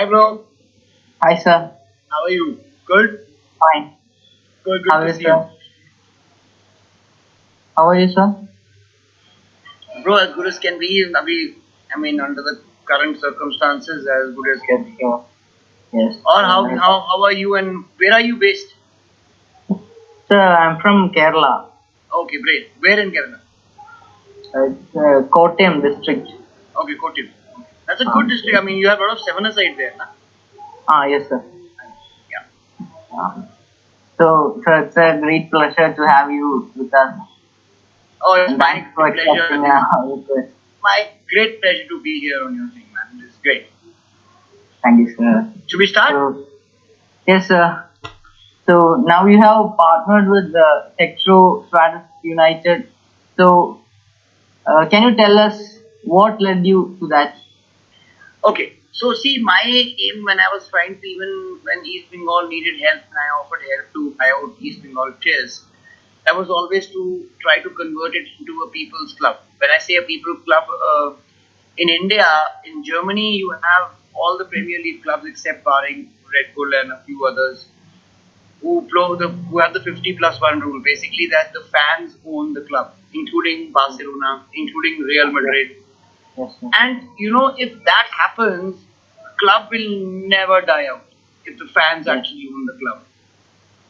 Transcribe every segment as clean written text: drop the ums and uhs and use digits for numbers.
Hi, bro. Hi, sir. How are you? Good? Fine. Good, How good are to you, see you. sir? How are you, sir? Bro, as good as can be. Under the current circumstances, as good as can Yes, be. sir. Yes. Or how are you and where are you based? Sir, I'm from Kerala. Okay, great. Where in Kerala? It's Kottayam district. Okay, Kottayam. Okay. That's a good Um, district. You have a lot of seven aside there, na? yes, sir. Yeah. Um, so, sir, it's a great pleasure to have you with us. Oh, it's And my thanks for pleasure. accepting It's our request. my great pleasure to be here on your thing, man. It's great. Thank you, sir. Should we start? So, yes, sir. So, now you have partnered with Textro Stratus United. So, can you tell us what led you to that? Okay, so see, my aim when I was trying to, even when East Bengal needed help and I offered help to buy out East Bengal players, that was always to try to convert it into a people's club. When I say a people club, in India, in Germany, you have all the Premier League clubs except barring Red Bull and a few others who have the 50 plus one rule. Basically, that the fans own the club, including Barcelona, including Real Madrid, Yes, sir. and if that happens, club will never die out if the fans Yes. actually own the club.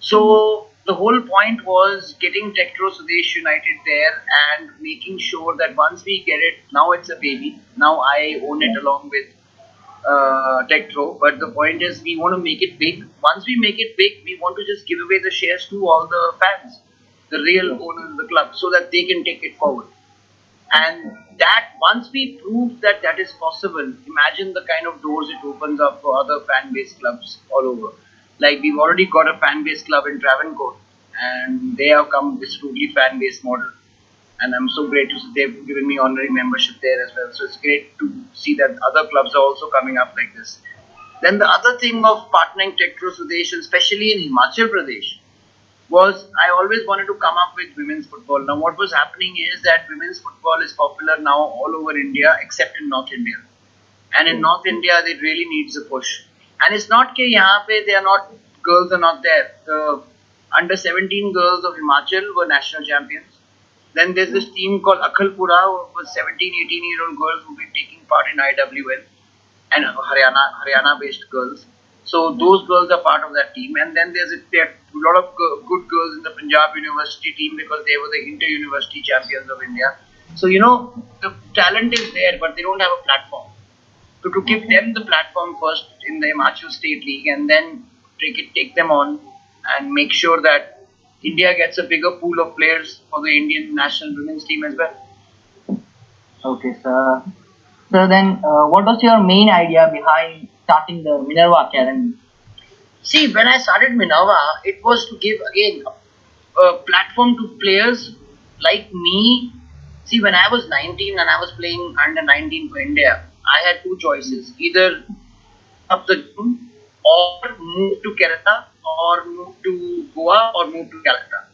So the whole point was getting Tektro Sudesh United there and making sure that once we get it, now it's a baby. Now I own it along with Tektro. But the point is, we want to make it big. Once we make it big, we want to just give away the shares to all the fans, the real owners of the club, so that they can take it forward. And that once we prove that that is possible, imagine the kind of doors it opens up for other fan based clubs all over. Like we've already got a fan based club in Travancore, and they have come with totally fan based model. And I'm so great to see they've given me honorary membership there as well. So it's great to see that other clubs are also coming up like this. Then the other thing of partnering Tektro Sudesh, especially in Himachal Pradesh, was I always wanted to come up with women's football. Now, what was happening is that women's football is popular now all over India except in North India. And in North India, it really needs a push. And it's not that यहाँ पे they are not, girls are not there. The under 17 girls of Himachal were national champions. Then there's this team called Akhalpura, who was 17, 18-year-old girls who've been taking part in IWL and Haryana based girls. So those girls are part of that team, and then there are a lot of good girls in the Punjab University team because they were the inter-university champions of India. So the talent is there, but they don't have a platform. So to give them the platform first in the Himachal State League, and then take them on, and make sure that India gets a bigger pool of players for the Indian national women's team as well. Okay, sir. So then, what was your main idea behind starting the Minerva Academy? See, when I started Minerva, it was to give again a platform to players like me. See, when I was 19 and I was playing under 19 for India, I had two choices: either up the game or move to Kerala, or move to Goa, or move to Calcutta.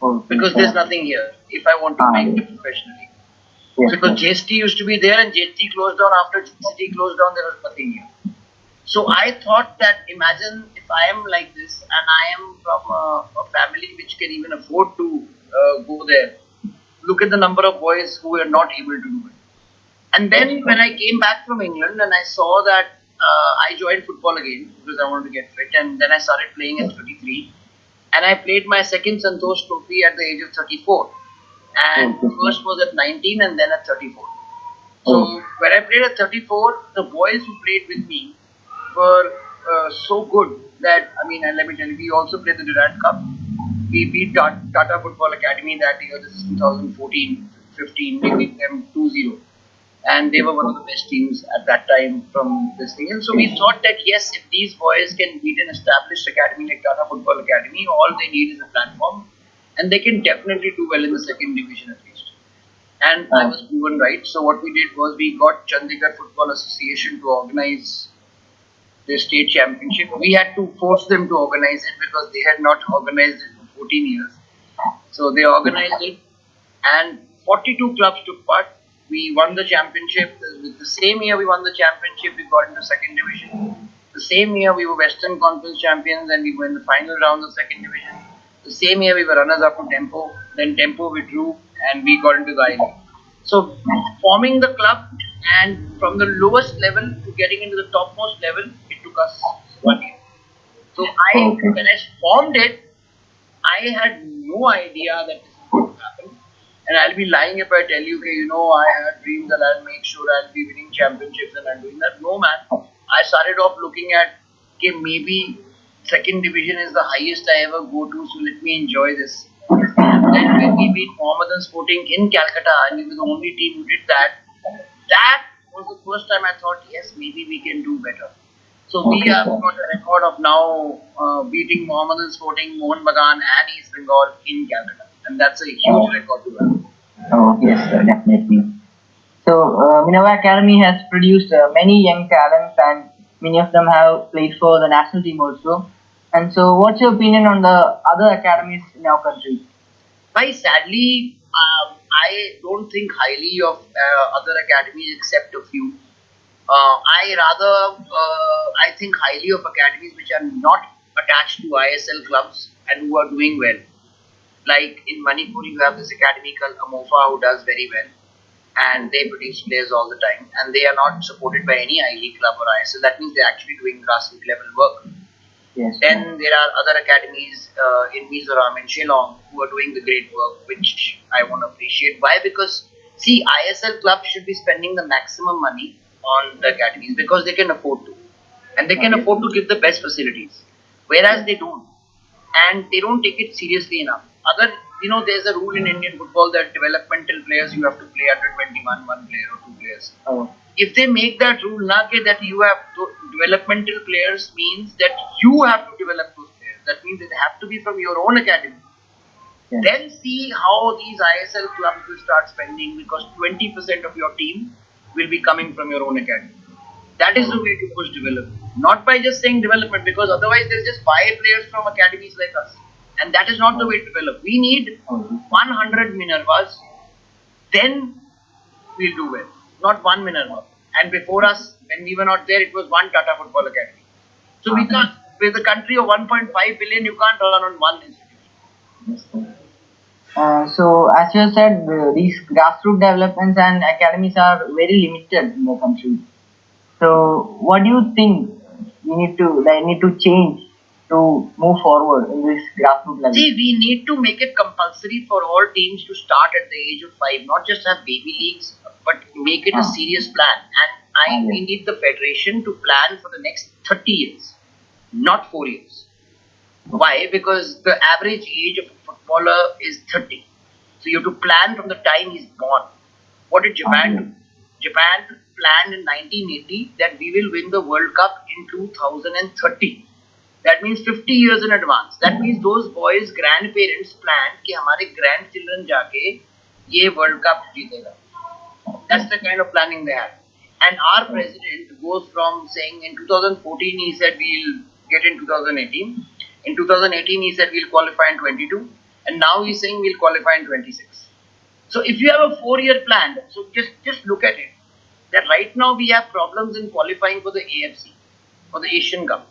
Okay, Because there's sir. nothing here if I want to make it professionally. Yes, Because sir. JST used to be there and JST closed down. After JST closed down, there was nothing here. So I thought that imagine if I am like this and I am from a family which can even afford to go there. Look at the number of boys who are not able to do it. And then when I came back from England and I saw that I joined football again because I wanted to get fit, and then I started playing at 33, and I played my second Santosh Trophy at the age of 34, and Okay, first sir. was at 19 and then at 34. So when I played at 34, the boys who played with me were so good that and let me tell you, we also played the Durant Cup. We beat Tata Football Academy that year. This is 2014-15. We beat them 2-0, and they were one of the best teams at that time from this thing. And so we thought that yes, if these boys can beat an established academy like Tata Football Academy, all they need is a platform, and they can definitely do well in the second division at least. And I was proven right. So what we did was we got Chandigarh Football Association to organize the state championship. We had to force them to organize it because they had not organized it for 14 years. So they organized it, and 42 clubs took part. We won the championship. The same year we won the championship, we got into second division. The same year we were Western Conference champions and we were in the final round of second division. The same year we were runners up to Tempo. Then Tempo withdrew and we got into the I League. So forming the club and from the lowest level to getting into the topmost level, it took us 1 year. So Okay. when I formed it, I had no idea that this is going to happen. And I'll be lying if I tell you, okay, I had dreams that I'll make sure I'll be winning championships and I'm doing that. No, man. I started off looking at, okay, maybe second division is the highest I ever go to, so let me enjoy this. Then when we beat Mohammedan Sporting in Calcutta, and we were the only team who did that, that was the first time I thought, yes, maybe we can do better. So we Okay, have sir. got a record of now beating Mohammedan Sporting, Mohun Bagan and East Bengal in Calcutta. And that's a huge record to have. Oh, yes, sir, definitely. So, Minerva Academy has produced many young talents, and many of them have played for the national team also. And so, what's your opinion on the other academies in our country? But sadly, I don't think highly of other academies except a few. I think highly of academies which are not attached to ISL clubs and who are doing well. Like in Manipur, you have this academy called Amofa who does very well, and they produce players all the time, and they are not supported by any I League club or ISL. That means they're actually doing grassroots level work. Yes, sir. Then there are other academies in Mizoram and Shillong who are doing the great work, which I want to appreciate. Why? Because see, ISL clubs should be spending the maximum money on the academies because they can afford to, and they can Okay. afford to give the best facilities, whereas they don't, and they don't take it seriously enough. There's a rule in Indian football that developmental players you have to play under 21, one player or two players. Oh, If they make that rule, that you have developmental players means that you have to develop those players. That means they have to be from your own academy. yes. Then see how these ISL clubs will start spending because 20% of your team will be coming from your own academy. That is the way to push development. Not by just saying development because otherwise they'll just buy players from academies like us. And that is not the way to develop. We need Oh, 100 Minervas, then we'll do well. Not one Minerva. And before us, when we were not there, it was one Tata Football Academy. So we can't, with a country of 1.5 billion, you can't run on one institution. yes, sir. So, as you said, these grassroots developments and academies are very limited in the country. So, what do you think they need to change to move forward in this grassroots level? See, we need to make it compulsory for all teams to start at the age of 5, not just have baby leagues, but make it a serious plan. And we need the federation to plan for the next 30 years, not 4 years. Why? Because the average age of a footballer is 30. So you have to plan from the time he's born. What did Japan do? Japan planned in 1980 that we will win the World Cup in 2030. That means 50 years in advance. That means those boys' grandparents planned कि हमारे grandchildren जाके ये World Cup जीतेगा. That's the kind of planning they had. And our president goes from saying in 2014 he said we'll get in 2018. In 2018 he said we'll qualify in 22. And now he's saying we'll qualify in 26. So if you have a 4-year plan, so just look at it. That right now we have problems in qualifying for the AFC, for the Asian Cup.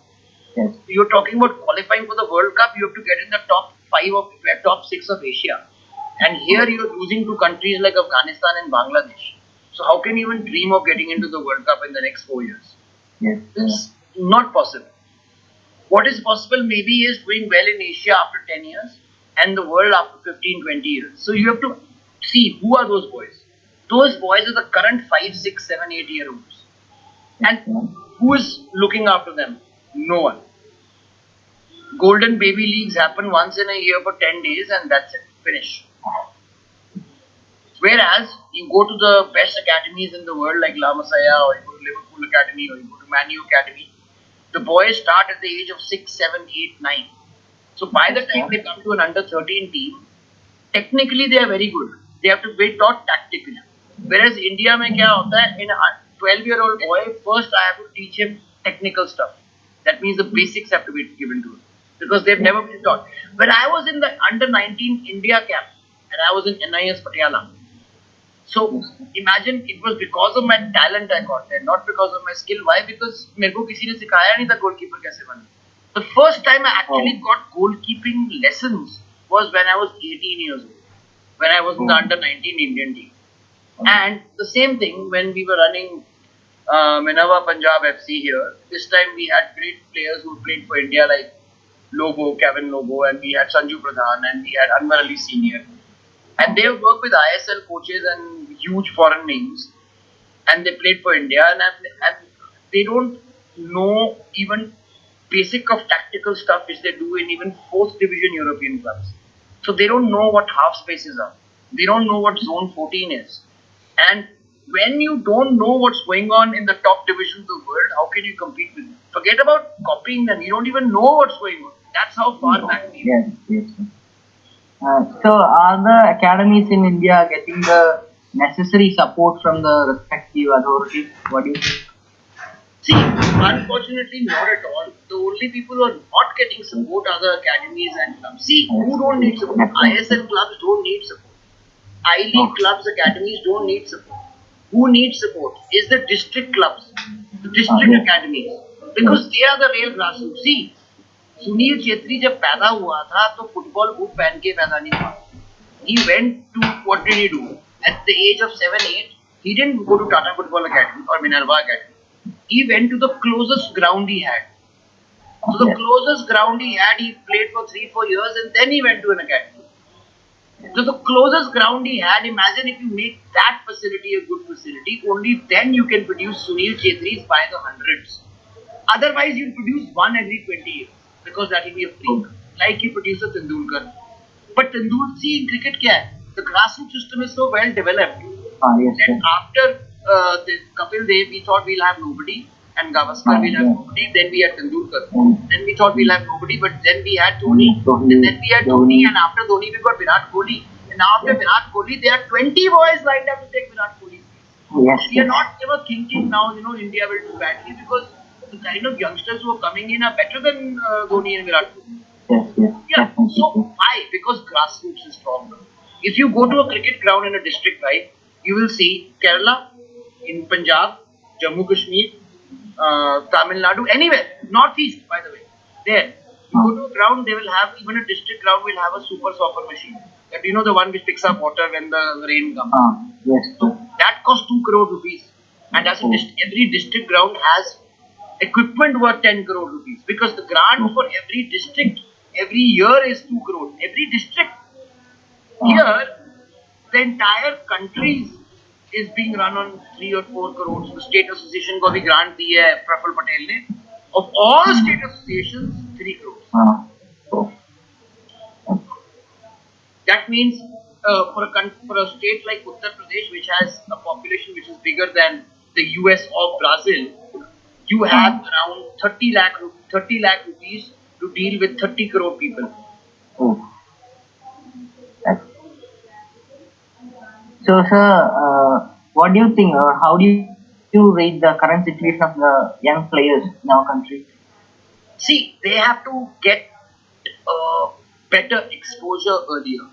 Yes. You're talking about qualifying for the World Cup, you have to get in the top 6 of Asia. And here you're losing to countries like Afghanistan and Bangladesh. So how can you even dream of getting into the World Cup in the next 4 years? Yes. It's not possible. What is possible maybe is doing well in Asia after 10 years and the world after 15, 20 years. So you have to see who are those boys. Those boys are the current 5, 6, 7, 8 year olds. And who is looking after them? No one. Golden baby leagues happen once in a year for 10 days and that's it. Finish. Whereas you go to the best academies in the world like La Masia or you go to Liverpool Academy or you go to Man U Academy, the boys start at the age of 6, 7, 8, 9. So by the time they come to an under 13 team, technically they are very good. They have to be taught tactically. Whereas India mein kya hota hai, in a 12-year-old boy, first I have to teach him technical stuff. That means the basics have to be given to him because they've never been taught. When I was in the under 19 India camp and I was in NIS Patiala, So imagine it was because of my talent I got there, not because of my skill. Why? Because मेरे को किसी ने सिखाया नहीं था goalkeeper कैसे बने. The first time I actually got goalkeeping lessons was when I was 18 years old, when I was in the under 19 Indian team. And the same thing when we were running Minerva Punjab FC here. This time we had great players who played for India like Lobo, Kevin Lobo, and we had Sanju Pradhan, and we had Anwar Ali Senior. And they work with ISL coaches and huge foreign names, and they played for India, and they don't know even basic of tactical stuff which they do in even fourth division European clubs. So they don't know what half spaces are. They don't know what zone 14 is. And when you don't know what's going on in the top divisions of the world, how can you compete with them? Forget about copying them. You don't even know what's going on. That's how far back we are. Yes, yes. So are the academies in India getting the necessary support from the respective authorities? What do you think? See, unfortunately, not at all. The only people who are not getting support are the academies and clubs. See, who don't need support? ISL clubs don't need support. I-League clubs, academies don't need support. Who needs support is the district clubs, the district academies, because they are the real grassroots. See, Sunil Chhetri जब पैदा हुआ था तो football boot पहन के पैदा नहीं हुआ. He went to, what did he do? At the age of 7, 8, he didn't go to Tata Football Academy or Minerva Academy. He went to the closest ground he had. So the closest ground he had, he played for 3, 4 years, and then he went to an academy. So the closest ground he had, imagine if you make that facility a good facility, only then you can produce Sunil Chetris by the hundreds. Otherwise, you'll produce one every 20 years because that will be a freak. Like you produce a Tendulkar. But Tendulkar, see in cricket, kya hai? The grassroots system is so well developed that after the Kapil Dev, we thought we'll have nobody, and Gavaskar we'll have nobody. Then we had Tendulkar. Then we thought we'll have nobody, but then we had Dhoni. And then we had Dhoni, and after Dhoni we got Virat Kohli. And now after Virat Kohli, there are 20 boys lined up to take Virat Kohli's place. We are not ever thinking now, India will do badly because the kind of youngsters who are coming in are better than Dhoni and Virat Kohli. Yeah. So why? Because grassroots is strong. If you go to a cricket ground in a district, right, you will see Kerala, in Punjab, Jammu Kashmir, Tamil Nadu, anywhere, Northeast, by the way. There, you go to a ground, they will have, even a district ground will have a super soccer machine. That the one which picks up water when the rain comes. So that costs 2 crore rupees. And as every district ground has equipment worth 10 crore rupees. Because the grant for every district every year is 2 crore. Every district. Here, the entire country is being run on 3 or 4 crores. The state association को भी grant दी है Praful Patel ने. Of all state associations, 3 crores. That means for a state like Uttar Pradesh, which has a population which is bigger than the US or Brazil, you have around 30 lakh rupees to deal with 30 crore people. So, sir, what do you think, or how do you rate the current situation of the young players in our country? See, they have to get better exposure earlier.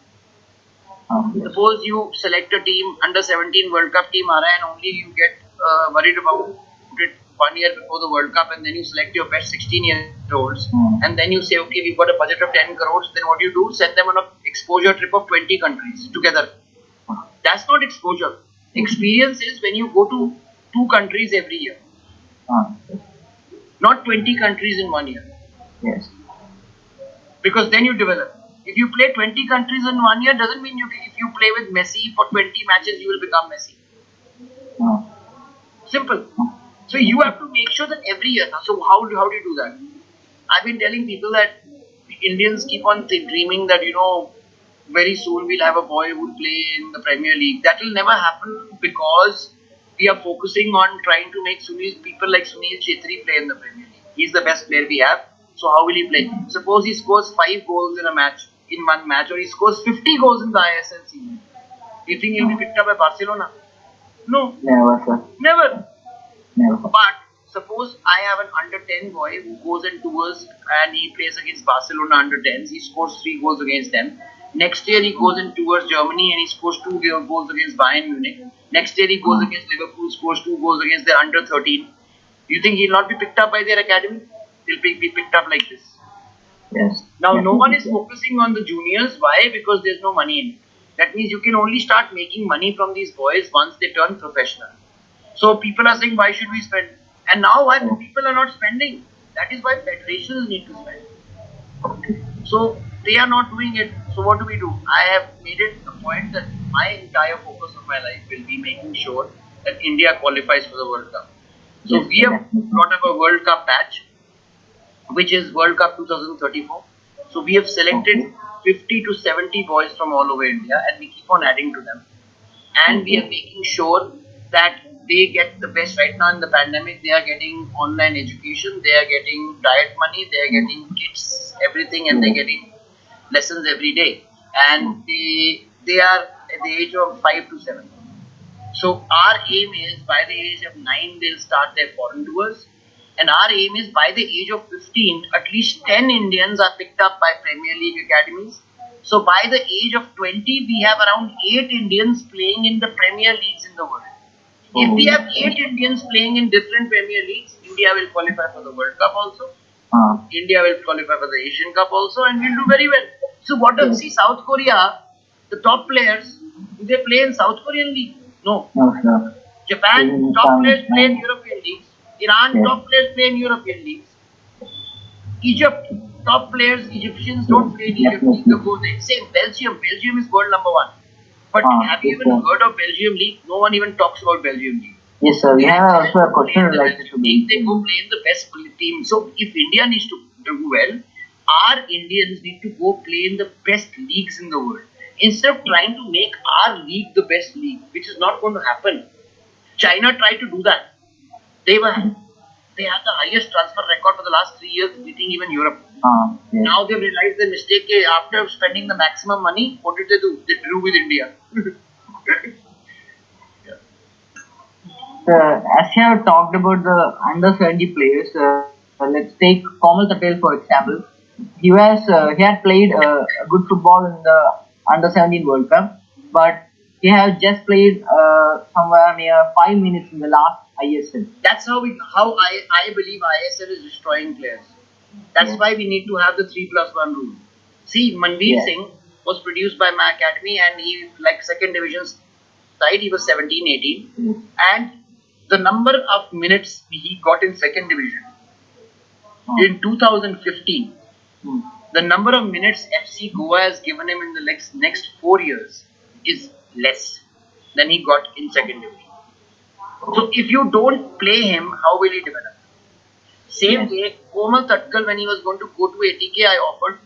Suppose you select a team, under 17 World Cup team aa raha hai, and only you get worried about it 1 year before the World Cup, and then you select your best 16-year-olds, and then you say, okay, we've got a budget of 10 crores, then what do? Send them on an exposure trip of 20 countries together. That's not exposure. Experience is when you go to 2 countries every year. Not 20 countries in 1 year. Yes. Because then you develop. If you play 20 countries in 1 year, doesn't mean if you play with Messi for 20 matches, you will become Messi. Simple. So you have to make sure that every year. So how do you do that? I've been telling people that Indians keep on dreaming that, very soon we'll have a boy who will play in the Premier League. That will never happen because we are focusing on trying to make people like Sunil Chetri play in the Premier League. He's the best player we have. So how will he play? Suppose he scores 5 goals in one match, or he scores 50 goals in the ISL season. Do you think he'll be picked up by Barcelona? No. Never, sir. Never. Never. But suppose I have an under 10 boy who goes and tours and he plays against Barcelona under 10s. He scores 3 goals against them. Next year he goes in towards Germany and he scores two goals against Bayern Munich. Next year he goes uh, against Liverpool, scores two goals against their under 13. Do you think he'll not be picked up by their academy? He'll be picked up like this. yes, Now, no one definitely. is focusing on the juniors. Why? Because there's no money in it. That means you can only start making money from these boys once they turn professional. So people are saying, why should we spend? And now why Yes. people are not spending? That is why federations need to spend. So they are not doing it. So what do we do? I have made it a point that my entire focus of my life will be making sure that India qualifies for the World Cup. So Yes, we have definitely. brought up a World Cup batch, which is World Cup 2034. So we have selected Okay. 50 to 70 boys from all over India and we keep on adding to them. And we are Okay. making sure that they get the best. Right now in the pandemic, they are getting online education, they are getting diet money, they are getting kits, everything, and they're Yes. getting lessons every day. And Mm. they are at the age of 5 to 7. So our aim is by the age of 9 they'll start their foreign tours, and our aim is by the age of 15 at least 10 Indians are picked up by Premier League academies. So by the age of 20 we have around 8 Indians playing in the Premier Leagues in the world. If Oh, we have yes. 8 Indians playing in different Premier Leagues, India will qualify for the World Cup also. Uh, India will qualify for the Asian Cup also, and we'll do very well. So what does yes. see South Korea, the top players, do they play in South Korean league? No. No, sir. Japan Taking top some players play in time. European leagues. Iran Yes. top players play in European leagues. Egypt top players, Egyptians Yes. don't play in Egypt league. Definitely. The go they say Belgium. Belgium is world number one. But have you Yes, even sir. heard of Belgium league? No one even talks about Belgium league. Yes, sir. We They have go also a play question in the related to Belgium league. They go Belgium. play in the best team. So if India needs to do well, our Indians need to go play in the best leagues in the world instead of trying to make our league the best league, which is not going to happen. China tried to do that. They were they had the highest transfer record for the last 3 years, beating even Europe. Yes. Now they've realized their mistake. After spending the maximum money, what did they do? They drew with India. As you have talked about the under 70 players, let's take Komal Patel for example. He had played a good football in the under 17 World Cup, but he has just played somewhere near 5 minutes in the last ISL. That's how I believe ISL is destroying players. That's Yes. why we need to have the 3+1 rule. See, Manveer Yes. Singh was produced by my academy and he like second division side, he was 17, 18. Yes. And the number of minutes he got in second division Oh. in 2015, Hmm. the number of minutes FC Goa has given him in the next 4 years is less than he got in second division. So if you don't play him, how will he develop? Same Yes. way, Komal Tatkal, when he was going to go to ATK, I offered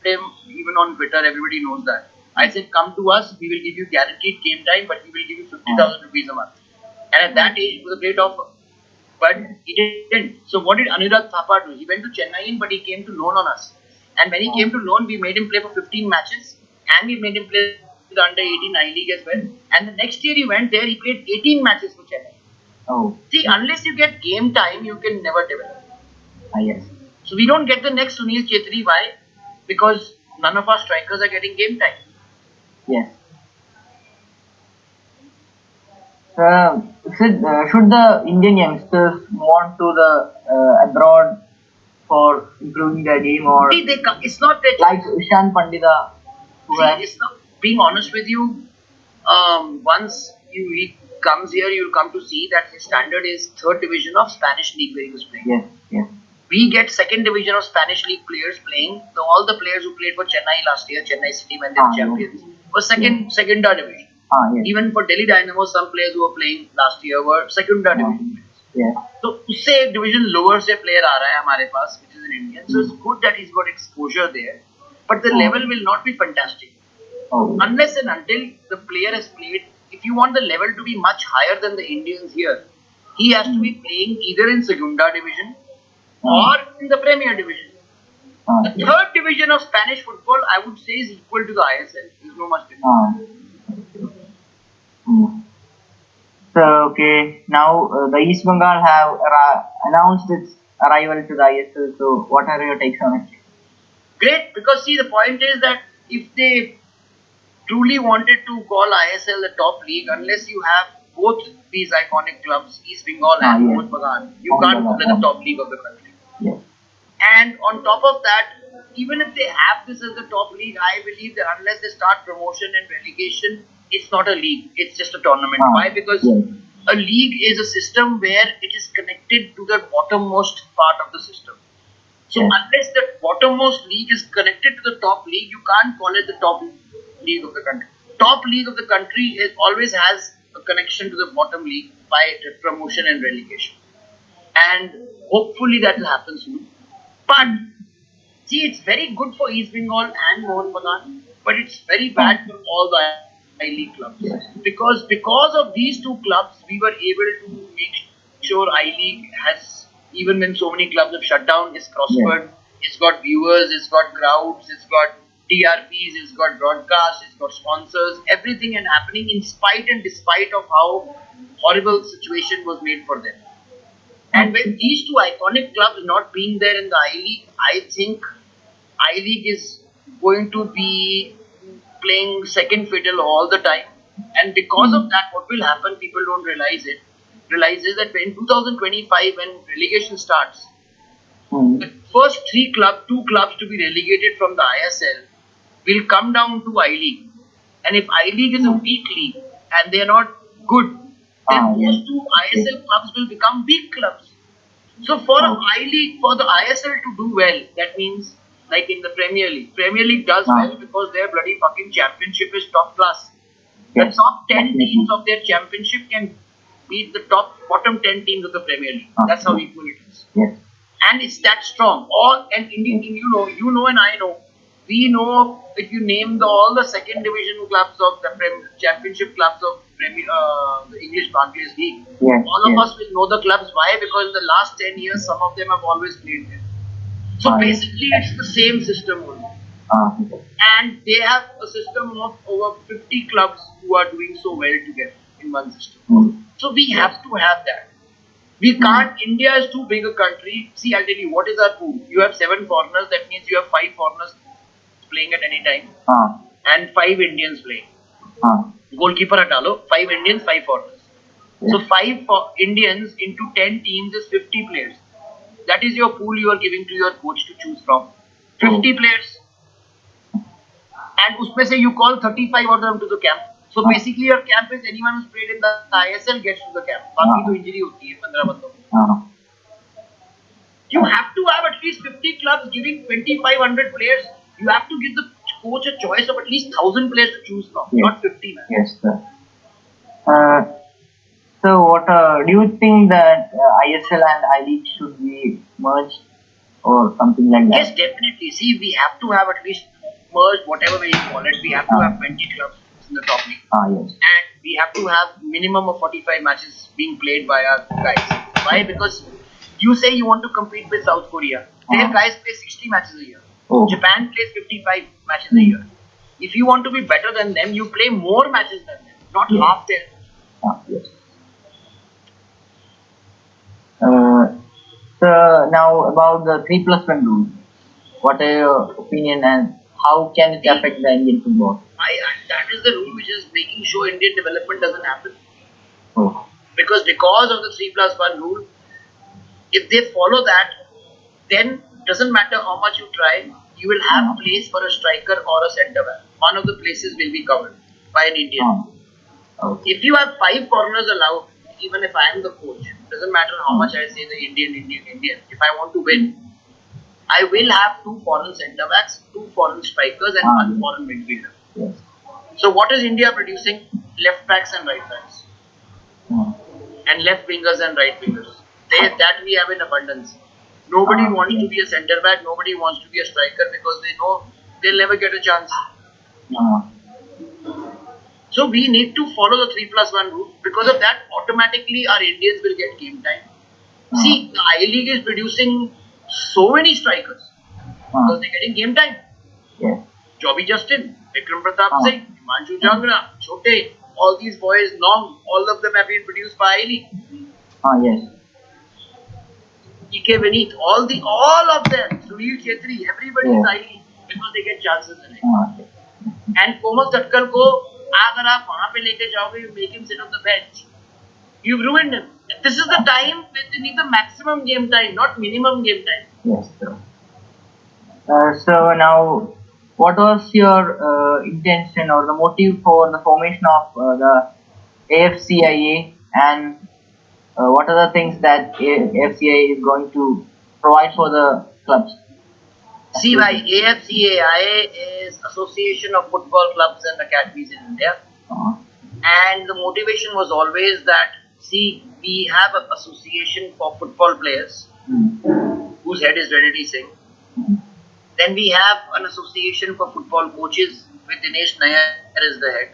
him, even on Twitter, everybody knows that. I said, come to us, we will give you guaranteed game time, but we will give you 50,000 rupees a month. And at that age, it was a great offer. But he didn't. So what did Anurag Thapa do? He went to Chennai, but he came to loan on us. And when he came to loan, we made him play for 15 matches, and we made him play the under 18 I League as well. And the next year he went there, he played 18 matches for Chennai. Oh. See, unless you get game time, you can never develop. Yes. So we don't get the next Sunil Chetri. Why? Because none of our strikers are getting game time. Yes. Should the Indian youngsters move on to the abroad for improving their game, or See, it's not that. like Ishan Pandita, who See, has it's not. Being honest with you, once he comes here, you'll come to see that his standard is third division of Spanish league where he was playing. yes, yes, We get second division of Spanish league players playing. All the players who played for Chennai last year, Chennai City when they were yes, champions, were second division. yes, Even for Delhi Dynamo, some players who were playing last year were second division. yes, तो उससे एक division lower से player आ रहा है हमारे पास which is an Indian, so it's good that he's got exposure there, but the level will not be fantastic unless and until the player has played. If you want the level to be much higher than the Indians here, he has to be playing either in Segunda division or in the Premier division. The yes. third division of Spanish football, I would say, is equal to the ISL. There's no much difference. Mm. So okay, now the East Bengal have announced its arrival to the ISL. So what are your takes on it? Great, because see, the point is that if they truly wanted to call ISL the top league unless you have both these iconic clubs, East Bengal and Yes. Mohun Bagan. You can't call it the top league of the country. Yes. And on top of that, even if they have this as the top league, I believe that unless they start promotion and relegation, it's not a league. It's just a tournament. Why? Because Yes. a league is a system where it is connected to the bottommost part of the system. So Yes. unless the bottommost league is connected to the top league, you can't call it the top league of the country. Top league of the country always has a connection to the bottom league by promotion and relegation. And hopefully that will happen soon. But see, it's very good for East Bengal and Mohun Bagan, but it's very bad for all the I League clubs. Yes. Because of these two clubs, we were able to make sure I League has, even when so many clubs have shut down, is prospered. Yes. It's got viewers, it's got crowds, it's got TRPs, it's got broadcasts, it's got sponsors, everything and happening in spite and despite of how horrible situation was made for them. And with these two iconic clubs not being there in the I League, I think I League is going to be playing second fiddle all the time. And because of that, what will happen, people don't realize it. Realize is that in 2025, when relegation starts, the first two clubs to be relegated from the ISL will come down to I League. And if I League is a weak league and they are not good, then those two ISL clubs will become weak clubs. So for for the ISL to do well, that means like in the Premier League. Premier League does well because their bloody fucking championship is top class. The top 10 teams of their championship can beat the bottom 10 teams of the Premier League. That's how equal it is. Yes. And it's that strong. And Indian, you know, and I know. We know if you name all the second division clubs of the championship clubs of the English Barclays League, Yes. all of us will know the clubs. Why? Because in the last 10 years, some of them have always played there. So basically, it's the same system only. And they have a system of over 50 clubs who are doing so well together in one system. So we have to have that. We can't. India is too big a country. See, I'll tell you what is our pool. You have 7 foreigners. That means you have 5 foreigners playing at any time, and 5 Indians playing. Goalkeeper hatalo, 5 Indians, 5 foreigners. So 5 Indians into 10 teams is 50 players. That is your pool you are giving to your coach to choose from. 50 players. And usme se you call 35 of them to the camp. So basically your camp is anyone who's played in the ISL gets to the camp. Baaki to injury hoti hai 15 bandon. You have to have at least 50 clubs giving 2,500 players. You have to give the coach a choice of at least 1,000 players to choose from, not 50. Man. Yes, sir. So, what do you think that ISL and I League should be merged or something like that? Yes, definitely. See, we have to have at least merged, whatever way you call it. We have to have 20 clubs in the top league. Yes. And we have to have minimum of 45 matches being played by our guys. Why? Because you say you want to compete with South Korea. Their guys play 60 matches a year. Japan plays 55 matches a year. If you want to be better than them, you play more matches than them, not half their. Yes. So now about the 3+1 rule. What are your opinion and how can it affect the Indian football? That is the rule which is making sure Indian development doesn't happen. Oh. Because of the 3+1 rule, if they follow that, then doesn't matter how much you try, you will have place for a striker or a centre back. One of the places will be covered by an Indian. If you have 5 foreigners allowed, even if I am the coach, doesn't matter how much I say the Indian. If I want to win, I will have 2 foreign centre backs, 2 foreign strikers, and 1 foreign midfielder. Yes. So what is India producing? Left backs and right backs, and left wingers and right wingers. That we have in abundance. Nobody wants to be a centre back. Nobody wants to be a striker because they know they'll never get a chance. So we need to follow the 3+1 rule. Because of that, automatically our Indians will get game time. See, the I League is producing so many strikers because they're getting game time. Yes. Jobby Justin, Vikram Pratap Singh, Himanshu Jangra, Chote, all these boys, Nong, all of them have been produced by I League. Yes. EK Vineet, all of them, Sunil Chetri, everybody is I League because they get chances in it. And Komal Tatkar को अगर आप वहाँ पे लेके जाओगे, you make him sit on the bench. You've ruined him. This is the time when they need the maximum game time, not minimum game time. Yes, sir. So now, what was your intention or the motive for the formation of the AFCIA, and what are the things that AFCIA is going to provide for the clubs? See, why AFCAI is Association of Football Clubs and Academies in India. Uh, And the motivation was always that, see, we have an association for football players whose head is Renedy Singh. Then we have an association for football coaches with Dinesh Nair as the head.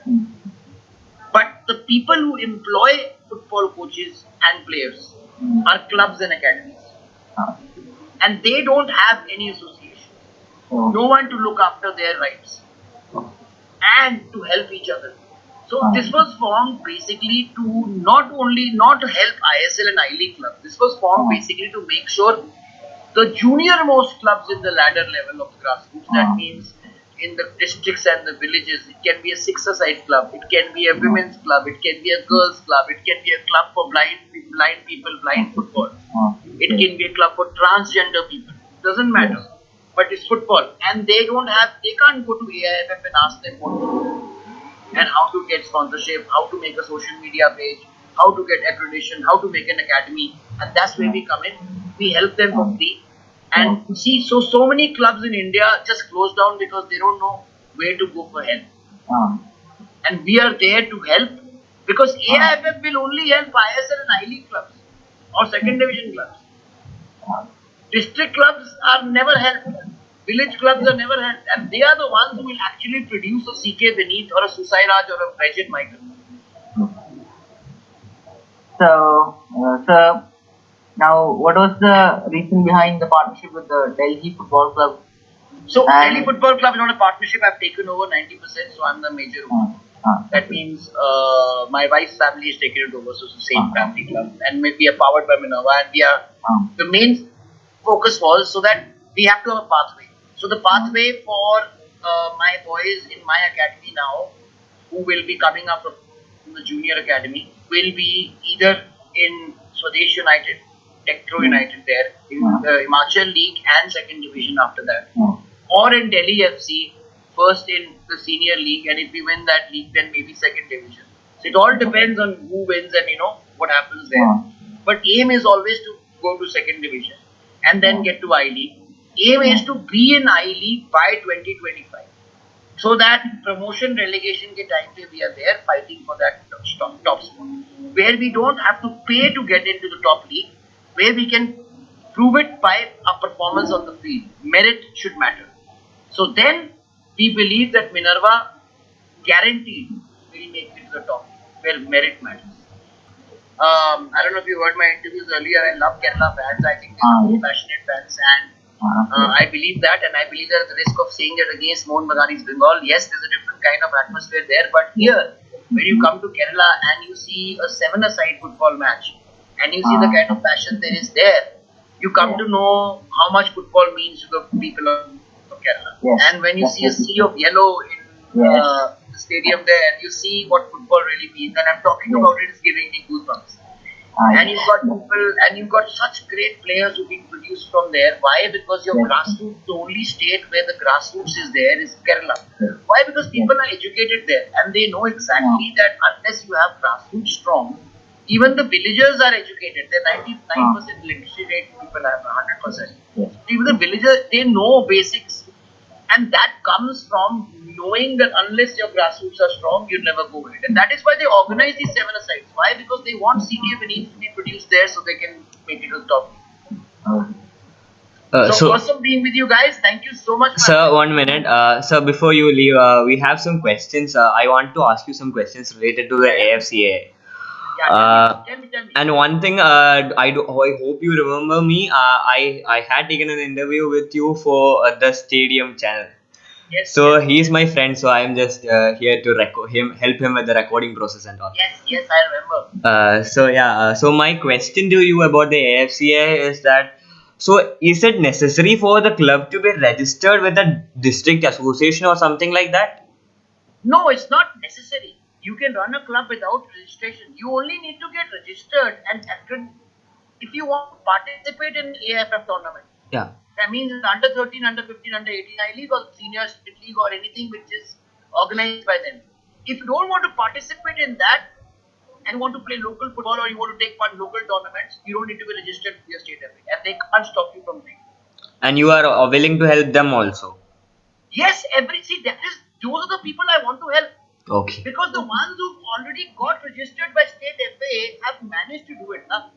But the people who employ football coaches and players are clubs and academies. And they don't have any association. No one to look after their rights and to help each other. So this was formed basically to not to help ISL and I-League clubs. This was formed basically to make sure the junior most clubs in the ladder level of the grassroots, that means in the districts and the villages, it can be a six-a-side club, it can be a women's club, it can be a girls club, it can be a club for blind people, blind football. It can be a club for transgender people. Doesn't matter. But it's football. And they can't go to AIFF and ask them what to do and how to get sponsorship, how to make a social media page, how to get accreditation, how to make an academy. And that's where we come in. We help them for free. And see, so many clubs in India just close down because they don't know where to go for help. And we are there to help, because AIFF will only help ISL and I-League clubs or second division clubs. District clubs are never helped. Village clubs are never helped. And they are the ones who will actually produce a CK Beneath or a Susai Raj or a Bridget Michael. So, sir, now what was the reason behind the partnership with the Delhi Football Club? So, Delhi Football Club is not a partnership. I've taken over 90%, so I'm the major owner. That means my wife's family has taken it over, so it's the same family club. And we are powered by Minerva, and we are the main focus was so that we have to have a pathway. So the pathway for my boys in my academy now, who will be coming up from the junior academy, will be either in Swadesh United, Tektro United there, in the Himachal League and second division after that, or in Delhi FC, first in the senior league, and if we win that league, then maybe second division. So it all depends on who wins and what happens there. But aim is always to go to second division and then get to I-League. Aim is to be in I-League by 2025. So that promotion relegation ke time pe we are there fighting for that top spot. Where we don't have to pay to get into the top league, where we can prove it by our performance on the field. Merit should matter. So then we believe that Minerva guaranteed will make it to the top, where merit matters. I don't know if you heard my interviews earlier. I love Kerala fans. I think they're very passionate fans, and I believe that. And I believe there's a risk of saying that against Mohan Baghani's Bengal. Yes, there's a different kind of atmosphere there, but here, when you come to Kerala and you see a seven-a-side football match, and you see the kind of passion there is there, you come to know how much football means to the people of Kerala. And when you see a sea of yellow in the stadium there, you see what football really means. And I'm talking about it, it's giving me goosebumps. And you've got people, and you've got such great players who've been produced from there. Why? Because your grassroots, the only state where the grassroots is there is Kerala. Why? Because people are educated there, and they know exactly that unless you have grassroots strong, even the villagers are educated. They're 99% literacy rate people have 100%. Even the villagers, they know basics. And that comes from knowing that unless your grassroots are strong, you'll never go ahead. And that is why they organize these seven-a-sides. Why? Because they want CK Beneath to be produced there so they can make it to the top. So awesome being with you guys. Thank you so much. Sir, 1 minute. Sir, before you leave, we have some questions. I want to ask you some questions related to the AFCA. Tell me. And one thing, I hope you remember me. I had taken an interview with you for the Stadium channel. Yes. So he's my friend. So I'm just here to help him with the recording process and all. Yes, I remember. So my question to you about the AFCA is that, so is it necessary for the club to be registered with the district association or something like that? No, it's not necessary. You can run a club without registration. You only need to get registered and if you want to participate in AFF tournament. Yeah. That means it's under 13, under 15, under 18 I league or senior state league or anything which is organized by them. If you don't want to participate in that and want to play local football or you want to take part in local tournaments, you don't need to be registered with your state FA and they can't stop you from doing. And you are willing to help them also. Yes, those are the people I want to help. Okay. Because the ones who've already got registered by state FA have managed to do it. Huh?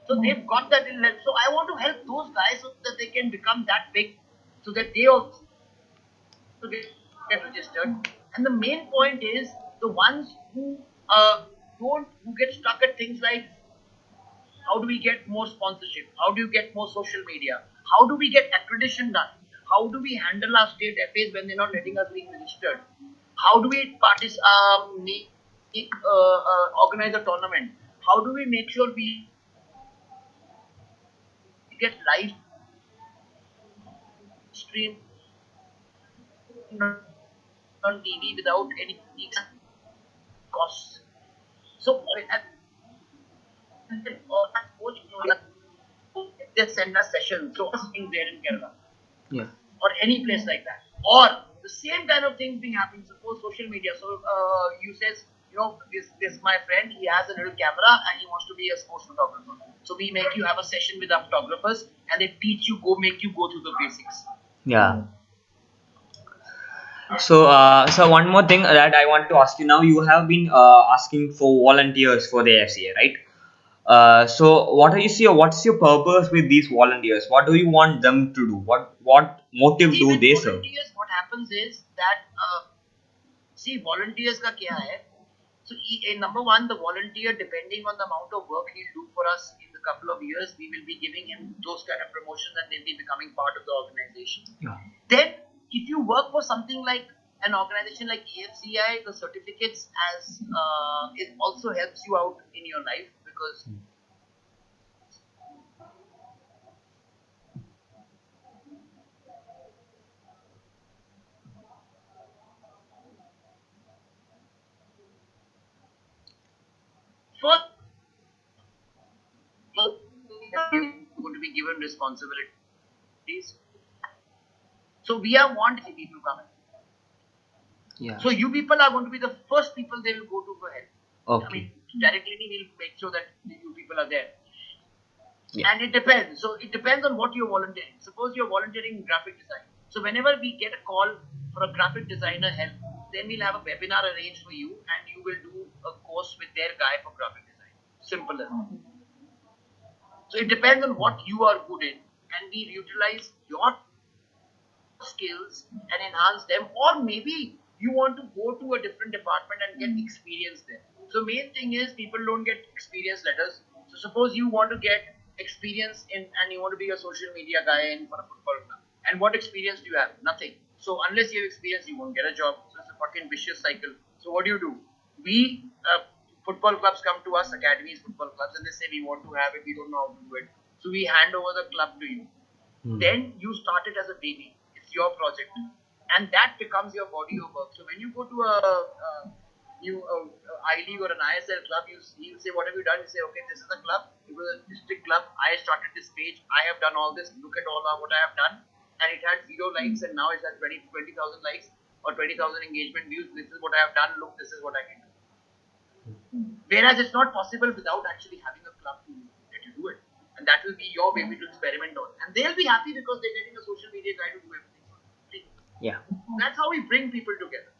So they've got that in them. So I want to help those guys so that they can become that big, so that they also get registered. And the main point is the ones who who get stuck at things like how do we get more sponsorship? How do you get more social media? How do we get accreditation done? How do we handle our state FAs when they're not letting us be registered? How do we organize a tournament? How do we make sure we get live stream on TV without any costs? So, they send us sessions. So, in there in Kerala. Yeah. Or any place like that. Or the same kind of thing being happening. Suppose social media. So you says, this my friend, he has a little camera and he wants to be a sports photographer. So we make you have a session with our photographers and they make you go through the basics. Yeah. So one more thing that I want to ask you now. You have been asking for volunteers for the FCA, right? So what's your purpose with these volunteers? What do you want them to do? What motive See, do with they serve? volunteers, what happens is that volunteers ka kya hai? So, number one, the volunteer, depending on the amount of work he'll do for us in a couple of years, we will be giving him those kind of promotions and they'll be becoming part of the organization. Yeah. Then, if you work for something like an organization like AFCI, the certificates it also helps you out in your life because first, you're going to be given responsibilities. So, we are want people to come in. Yeah. So you people are going to be the first people they will go to for help. Okay. I mean, directly we'll make sure that you people are there. Yeah. And it depends. So it depends on what you're volunteering. Suppose you're volunteering graphic design. So whenever we get a call for a graphic designer help, then we'll have a webinar arranged for you and you will do a course with their guy for graphic design. Simple as that. So it depends on what you are good in and we utilize your skills and enhance them, or maybe you want to go to a different department and get experience there. So main thing is people don't get experience letters. So suppose you want to get experience in and you want to be a social media guy in for a football club. And what experience do you have? Nothing. So unless you have experience, you won't get a job. So it's a fucking vicious cycle. So what do? We football clubs come to us, academies, football clubs, and they say we want to have it. We don't know how to do it. So we hand over the club to you. Then you start it as a baby. It's your project, and that becomes your body of work. So when you go to a new I League or an ISL club, you say, "What have you done?" You say, "Okay, this is a club. It was a district club. I started this page. I have done all this. Look at what I have done." And it had 0 likes, and now it has 20,000 likes or 20,000 engagement views. This is what I have done. Look, this is what I can do. Whereas it's not possible without actually having a club to let you do it. And that will be your baby to experiment on. And they'll be happy because they're getting a social media guy to do everything. Yeah. That's how we bring people together.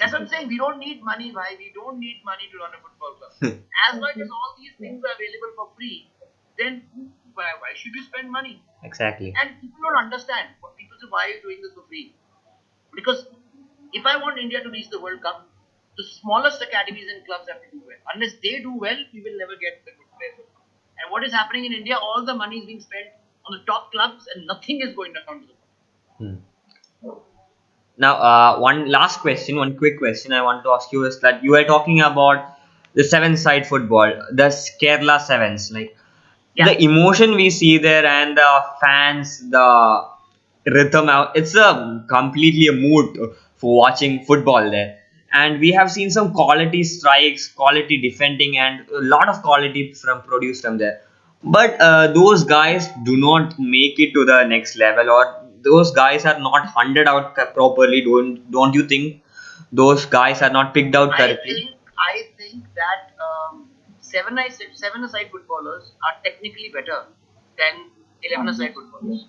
That's what I'm saying. We don't need money, bhai. We don't need money to run a football club. As much as all these things are available for free, then why should you spend money? Exactly. And people don't understand. People say, why are you doing this for free? Because if I want India to reach the World Cup, the smallest academies and clubs have to do well. Unless they do well, we will never get the good players. And what is happening in India? All the money is being spent on the top clubs and nothing is going down to the bottom. Now, one last question, one quick question I want to ask you is that you were talking about the seven-side football, the Kerala Sevens, like the emotion we see there and the fans, the rhythm out. It's a completely a mood for watching football there. And we have seen some quality strikes, quality defending, and a lot of quality from produced from there. But those guys do not make it to the next level, or those guys are not hunted out properly. Don't you think those guys are not picked out correctly? I think that seven-a-side footballers are technically better than 11-a-side footballers.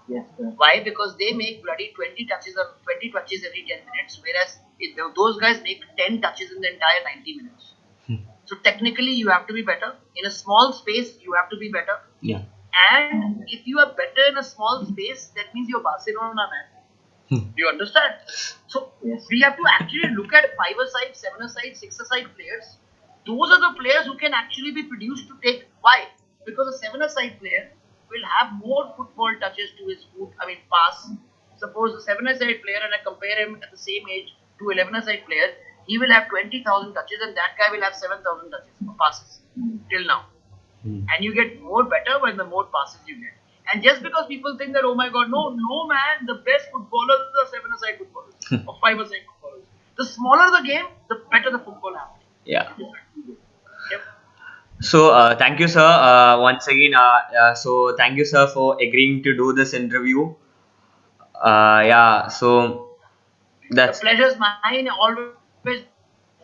Yes, sir. Why? Because they make bloody 20 touches every 10 minutes, whereas those guys make 10 touches in the entire 90 minutes. So technically, you have to be better. In a small space, you have to be better. Yeah. And if you are better in a small space, that means you're Barcelona, man. Do you understand? So Yes. we have to actually look at five-a-side, seven-a-side, six-a-side players. Those are the players who can actually be produced to take. Why? Because a seven-a-side player will have more football touches to his pass. Suppose a seven-a-side player, and I compare him at the same age to 11-a-side player, he will have 20,000 touches, and that guy will have 7,000 touches or passes till now. And you get more better when the more passes you get. And just because people think that, oh my god, no man, the best footballers are seven-a-side footballers or five-a-side footballers. The smaller the game, the better the football happens. Yeah. Yep. So thank you, sir. Once again, so thank you, sir, for agreeing to do this interview. Yeah. So The that's pleasure's mine. Always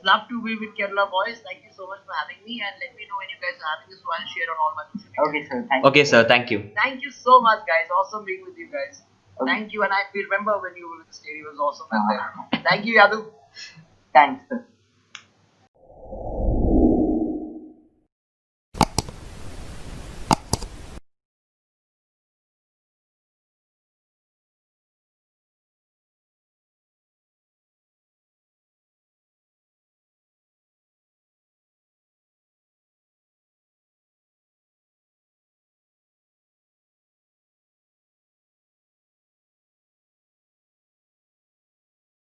love to be with Kerala boys. Thank you so much for having me, and let me know when you guys are having this, so I'll share on all my social media. Okay, sir. Thank okay, you. sir. Thank you. Thank you so much, guys. Awesome being with you guys. Okay. Thank you, and I remember when you were with the stadium, it was awesome. And then, thank you, Yadu. Thanks, sir.